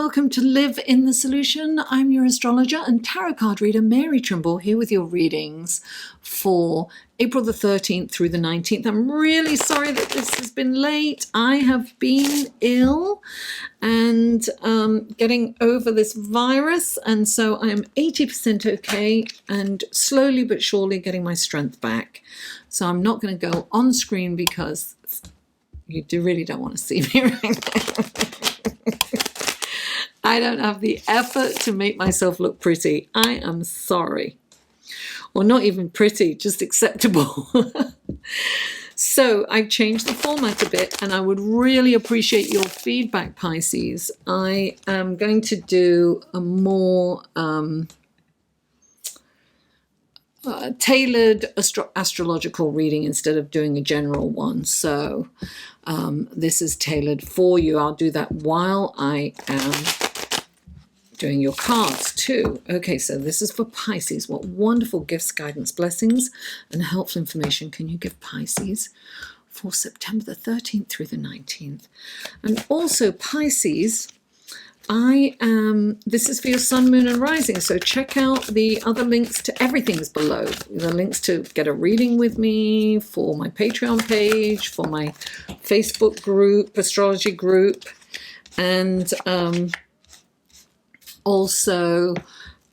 welcome to Live in the Solution. I'm your astrologer and tarot card reader, Mary Trimble, here with your readings for April the 13th through the 19th. I'm really sorry that this has been late. I have been ill and getting over this virus, and so I am 80% okay and slowly but surely getting my strength back. So I'm not going to go on screen because you really don't want to see me right now. I don't have the effort to make myself look pretty. I am sorry. Or not even pretty, just acceptable. So I've changed the format a bit, and I would really appreciate your feedback, Pisces. I am going to do a more tailored astrological reading instead of doing a general one. So this is tailored for you. I'll do that while I am doing your cards too. Okay, so this is for Pisces. What wonderful gifts, guidance, blessings, and helpful information can you give Pisces for September the 13th through the 19th? And also Pisces, this is for your sun, moon, and rising. So check out the other links to everything's below. The links to get a reading with me, for my Patreon page, for my Facebook group, astrology group, and also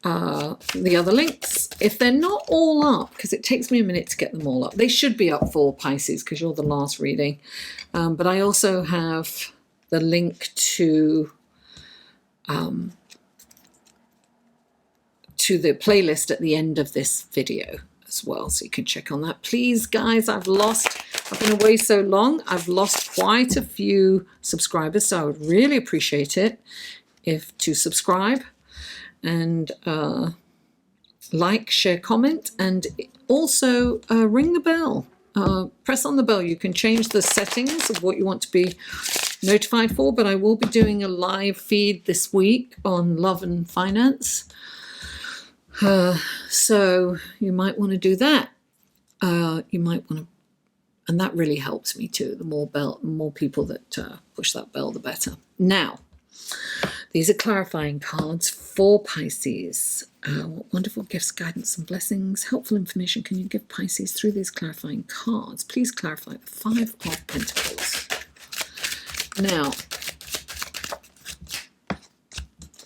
the other links. If they're not all up, because it takes me a minute to get them all up, they should be up for Pisces because you're the last reading. But I also have the link to the playlist at the end of this video as well, so you can check on that. Please, guys, I've been away so long, I've lost quite a few subscribers, so I would really appreciate it if to subscribe and like, share, comment, and also ring the bell. Press on the bell. You can change the settings of what you want to be notified for, but I will be doing a live feed this week on love and finance. So you might want to do that. You might want to, and that really helps me too. The more people that push that bell, the better. Now, these are clarifying cards for Pisces. What wonderful gifts, guidance, and blessings, helpful information can you give Pisces through these clarifying cards? Please clarify the Five of Pentacles. Now,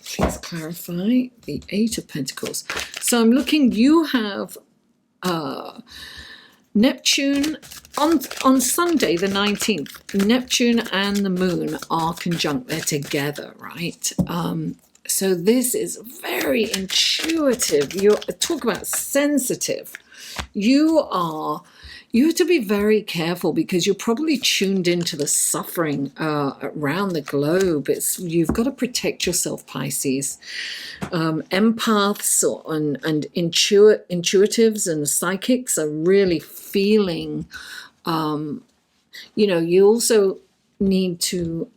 please clarify the Eight of Pentacles. So I'm looking, you have Neptune on Sunday the 19th. Neptune and the moon are conjunct. They're together, right? So this is very intuitive. You talk about sensitive. You have to be very careful because you're probably tuned into the suffering around the globe. You've got to protect yourself, Pisces. Empaths and intuitives and psychics are really feeling, you also need to,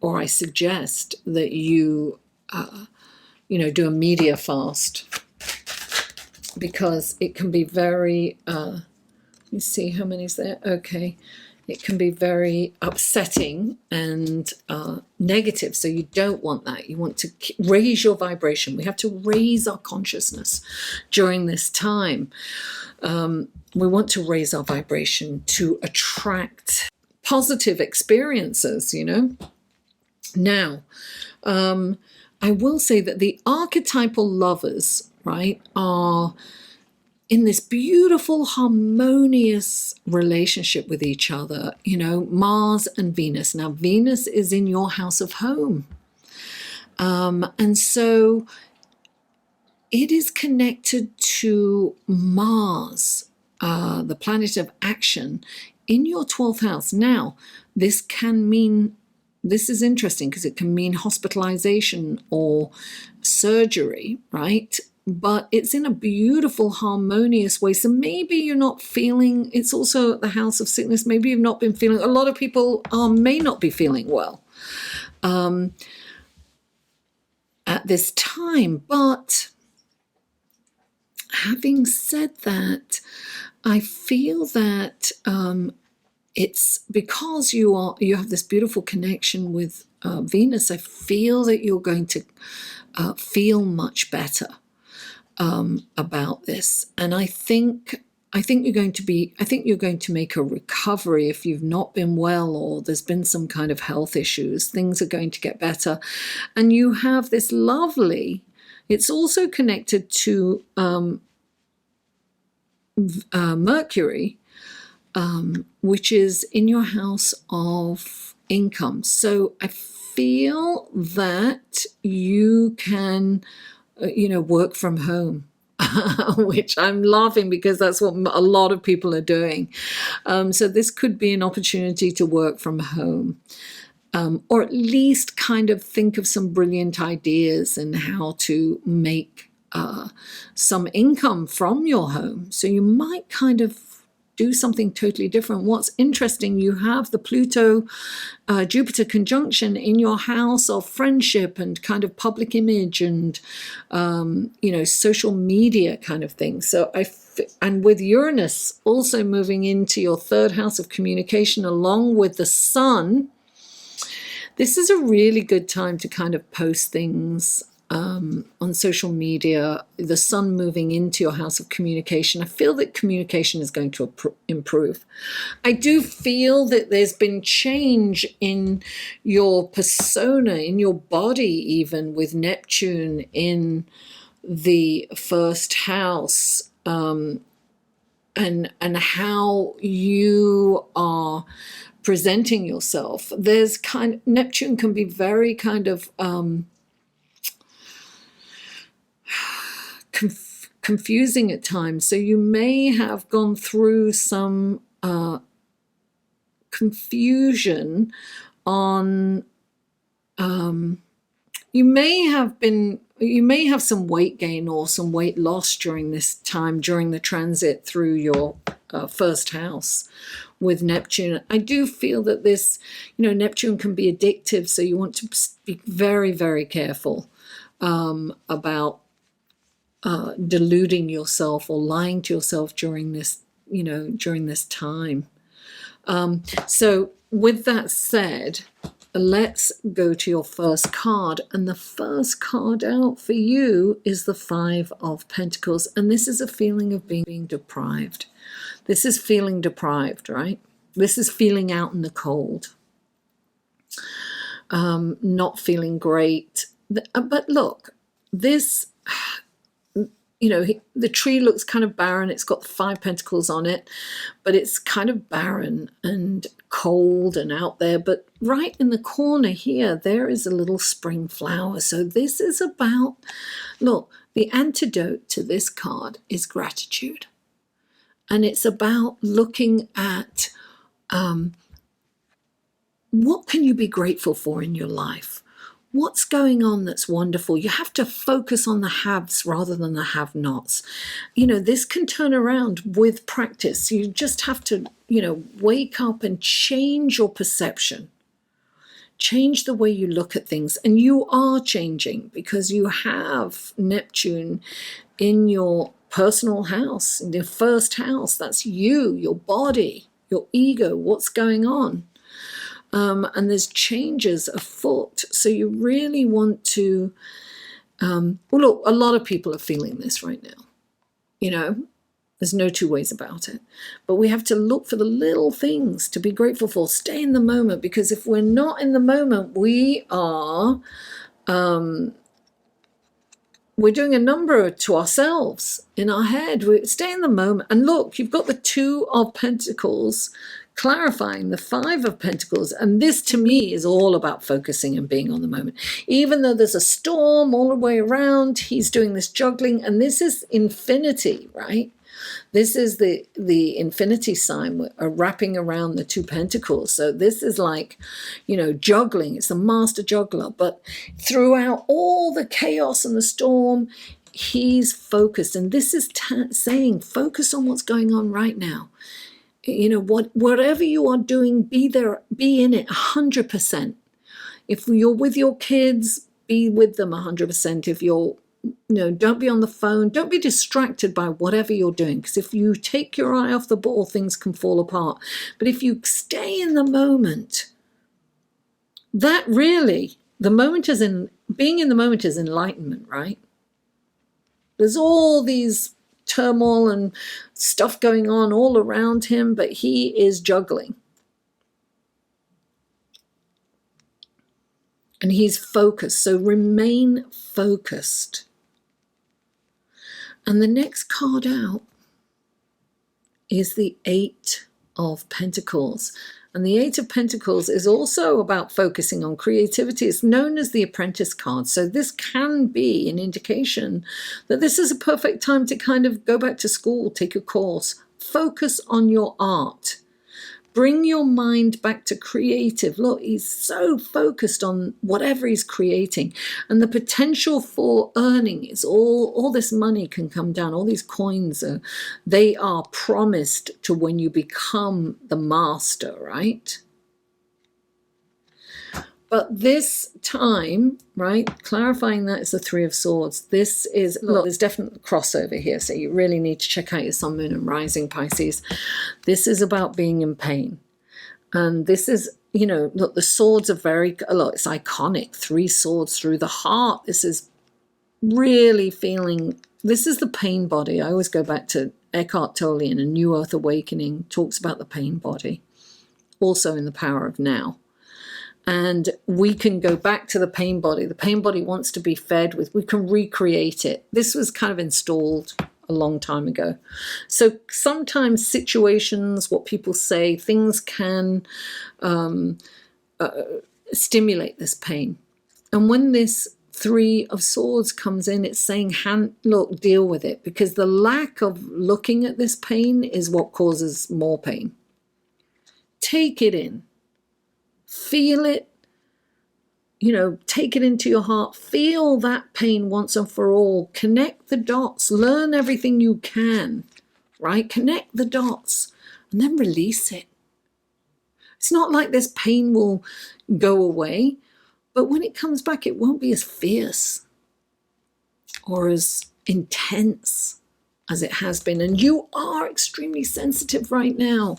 or I suggest that you, do a media fast, because it can be very, let me see how many's there. Okay. It can be very upsetting and negative. So you don't want that. You want to raise your vibration. We have to raise our consciousness during this time. We want to raise our vibration to attract positive experiences, Now, I will say that the archetypal lovers, right, are in this beautiful, harmonious relationship with each other, Mars and Venus. Now, Venus is in your house of home. And so it is connected to Mars, the planet of action, in your 12th house. Now, this is interesting because it can mean hospitalization or surgery, right? But it's in a beautiful, harmonious way. So maybe you're not feeling, it's also the house of sickness. Maybe you've not been feeling, a lot of people may not be feeling well at this time. But having said that, I feel that it's because you have this beautiful connection with Venus. I feel that you're going to feel much better about this, and I think you're going to make a recovery. If you've not been well, or there's been some kind of health issues, things are going to get better. And you have this lovely, it's also connected to Mercury, which is in your house of income. So I feel that you can, work from home. Which I'm laughing because that's what a lot of people are doing. So this could be an opportunity to work from home, or at least kind of think of some brilliant ideas and how to make some income from your home. So you might kind of do something totally different. What's interesting, you have the Pluto Jupiter conjunction in your house of friendship and kind of public image and social media kind of thing. So and with Uranus also moving into your third house of communication along with the Sun, this is a really good time to kind of post things on social media. The Sun moving into your house of communication, I feel that communication is going to improve. I do feel that there's been change in your persona, in your body, even with Neptune in the first house, and how you are presenting yourself. There's Neptune can be very kind of confusing at times. So you may have gone through some confusion on, you may have some weight gain or some weight loss during this time, during the transit through your first house with Neptune. I do feel that this, Neptune can be addictive, so you want to be very, very careful about deluding yourself or lying to yourself during this time. So with that said, let's go to your first card. And the first card out for you is the Five of Pentacles. And this is a feeling of being deprived. This is feeling deprived, right? This is feeling out in the cold. Not feeling great. But look, this... the tree looks kind of barren. It's got 5 pentacles on it, but it's kind of barren and cold and out there. But right in the corner here, there is a little spring flower. So this is about, look, the antidote to this card is gratitude. And it's about looking at what can you be grateful for in your life? What's going on that's wonderful? You have to focus on the haves rather than the have-nots. This can turn around with practice. You just have to, wake up and change your perception. Change the way you look at things. And you are changing because you have Neptune in your personal house, in your first house. That's you, your body, your ego, what's going on. And there's changes afoot. So you really want to, look, a lot of people are feeling this right now. There's no two ways about it. But we have to look for the little things to be grateful for. Stay in the moment, because if we're not in the moment, we are, we're doing a number to ourselves in our head. We stay in the moment. And look, you've got the Two of Pentacles clarifying the Five of Pentacles. And this to me is all about focusing and being on the moment. Even though there's a storm all the way around, he's doing this juggling. And this is infinity, right? This is the infinity sign wrapping around the Two Pentacles. So this is like, juggling. It's the master juggler. But throughout all the chaos and the storm, he's focused. And this is saying, focus on what's going on right now. Whatever you are doing, be there, be in it 100%. If you're with your kids, be with them 100%. If you're don't be on the phone. Don't be distracted by whatever you're doing, because if you take your eye off the ball, things can fall apart. But if you stay in the moment, that really, being in the moment is enlightenment, right? There's all these turmoil and stuff going on all around him, but he is juggling. And he's focused. So remain focused. And the next card out is the Eight of Pentacles. And the Eight of Pentacles is also about focusing on creativity. It's known as the Apprentice card. So this can be an indication that this is a perfect time to kind of go back to school, take a course, focus on your art. Bring your mind back to creative. Look, he's so focused on whatever he's creating. And the potential for earning is all this money can come down. All these coins, they are promised to when you become the master, right? But this time, right, clarifying that is the Three of Swords. This is, look, there's definitely crossover here. So you really need to check out your sun, moon, and rising, Pisces. This is about being in pain. And this is, look, the swords are look, it's iconic. 3 swords through the heart. This is really feeling, this is the pain body. I always go back to Eckhart Tolle in A New Earth Awakening, talks about the pain body. Also in The Power of Now. And we can go back to the pain body. The pain body wants to be fed with, we can recreate it. This was kind of installed a long time ago. So sometimes situations, what people say, things can stimulate this pain. And when this 3 of Swords comes in, it's saying, look, deal with it. Because the lack of looking at this pain is what causes more pain. Take it in. Feel it, take it into your heart. Feel that pain once and for all. Connect the dots. Learn everything you can, right? Connect the dots and then release it. It's not like this pain will go away, but when it comes back, it won't be as fierce or as intense as it has been. And you are extremely sensitive right now.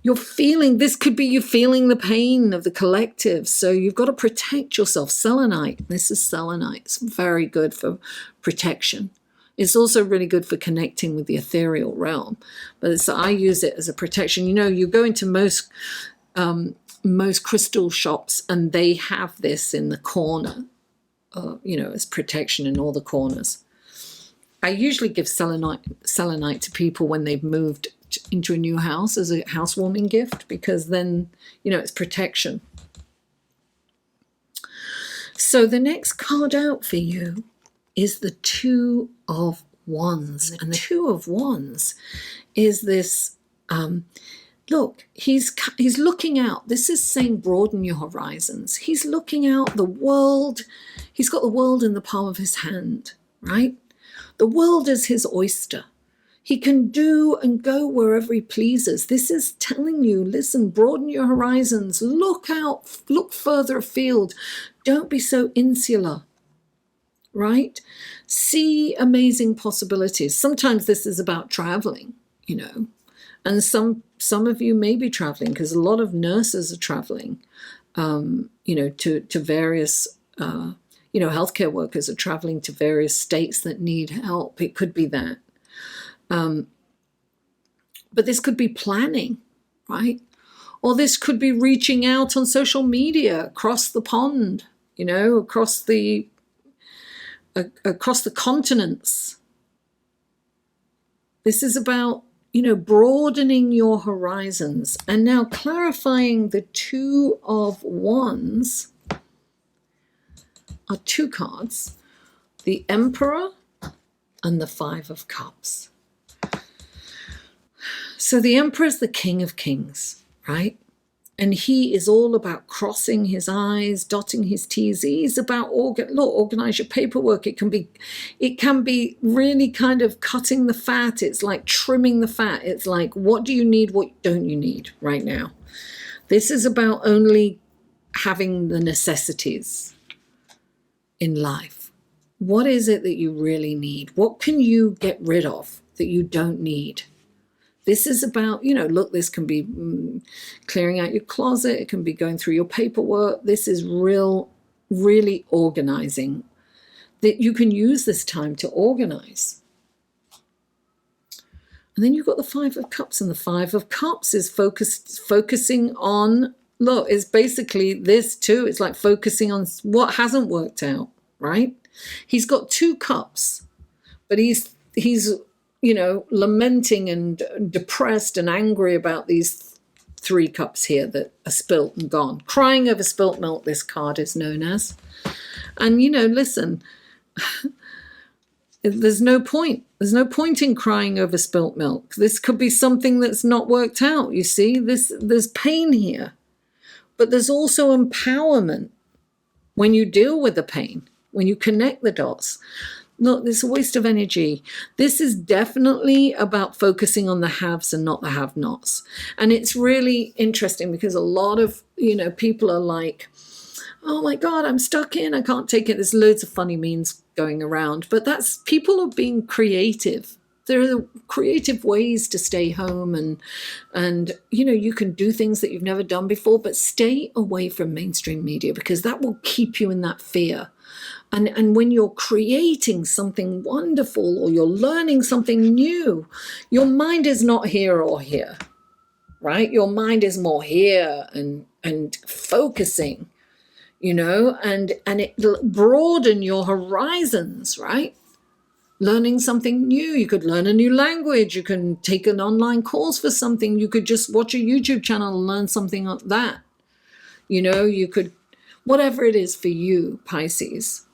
You're feeling, this could be you feeling the pain of the collective. So you've got to protect yourself. Selenite, this is selenite. It's very good for protection. It's also really good for connecting with the ethereal realm. But I use it as a protection. You go into most crystal shops and they have this in the corner, as protection in all the corners. I usually give selenite to people when they've moved into a new house as a housewarming gift, because then, it's protection. So the next card out for you is the Two of Wands. And the Two of Wands is this, look, he's looking out. This is saying broaden your horizons. He's looking out the world. He's got the world in the palm of his hand, right? The world is his oyster. He can do and go wherever he pleases. This is telling you, listen, broaden your horizons. Look out, look further afield. Don't be so insular, right? See amazing possibilities. Sometimes this is about traveling, and some of you may be traveling, because a lot of nurses are traveling, to various, healthcare workers are traveling to various states that need help. It could be that. But this could be planning, right? Or this could be reaching out on social media across the pond, across the continents. This is about, broadening your horizons. And now clarifying the Two of Wands are 2 cards, the Emperor and the 5 of Cups. So the Emperor is the King of Kings, right? And he is all about crossing his I's, dotting his T's. He's about organize your paperwork. It can be really kind of cutting the fat. It's like trimming the fat. It's like, what do you need? What don't you need right now? This is about only having the necessities in life. What is it that you really need? What can you get rid of that you don't need? This is about, look, this can be clearing out your closet. It can be going through your paperwork. This is really organizing, that you can use this time to organize. And then you've got the Five of Cups, and the Five of Cups is focusing on, look, it's basically this too. It's like focusing on what hasn't worked out, right? He's got 2 cups, but he's lamenting and depressed and angry about these 3 cups here that are spilt and gone. Crying over spilt milk, this card is known as. And, listen, there's no point. There's no point in crying over spilt milk. This could be something that's not worked out, you see. There's pain here. But there's also empowerment when you deal with the pain, when you connect the dots. Look, this is a waste of energy. This is definitely about focusing on the haves and not the have-nots. And it's really interesting because a lot of, people are like, oh my God, I'm stuck in, I can't take it. There's loads of funny memes going around, but that's, people are being creative. There are creative ways to stay home and you can do things that you've never done before, but stay away from mainstream media because that will keep you in that fear. And when you're creating something wonderful or you're learning something new, your mind is not here or here, right? Your mind is more here and focusing, and it broaden your horizons, right? Learning something new. You could learn a new language. You can take an online course for something. You could just watch a YouTube channel and learn something like that. You could, whatever it is for you, Pisces.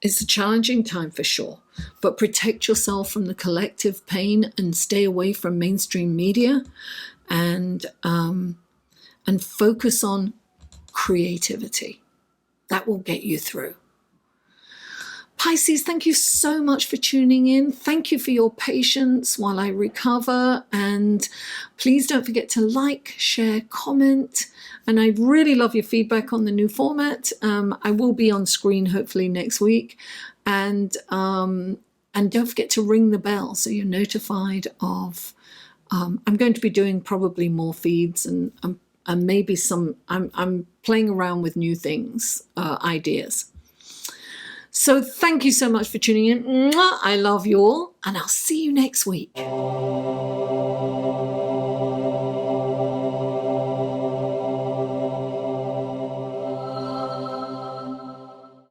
It's a challenging time for sure, but protect yourself from the collective pain and stay away from mainstream media and focus on creativity. That will get you through. Pisces, thank you so much for tuning in. Thank you for your patience while I recover. And please don't forget to like, share, comment. And I'd really love your feedback on the new format. I will be on screen hopefully next week. And don't forget to ring the bell so you're notified of, I'm going to be doing probably more feeds and maybe some, I'm playing around with new things, ideas. So thank you so much for tuning in. I love you all, and I'll see you next week.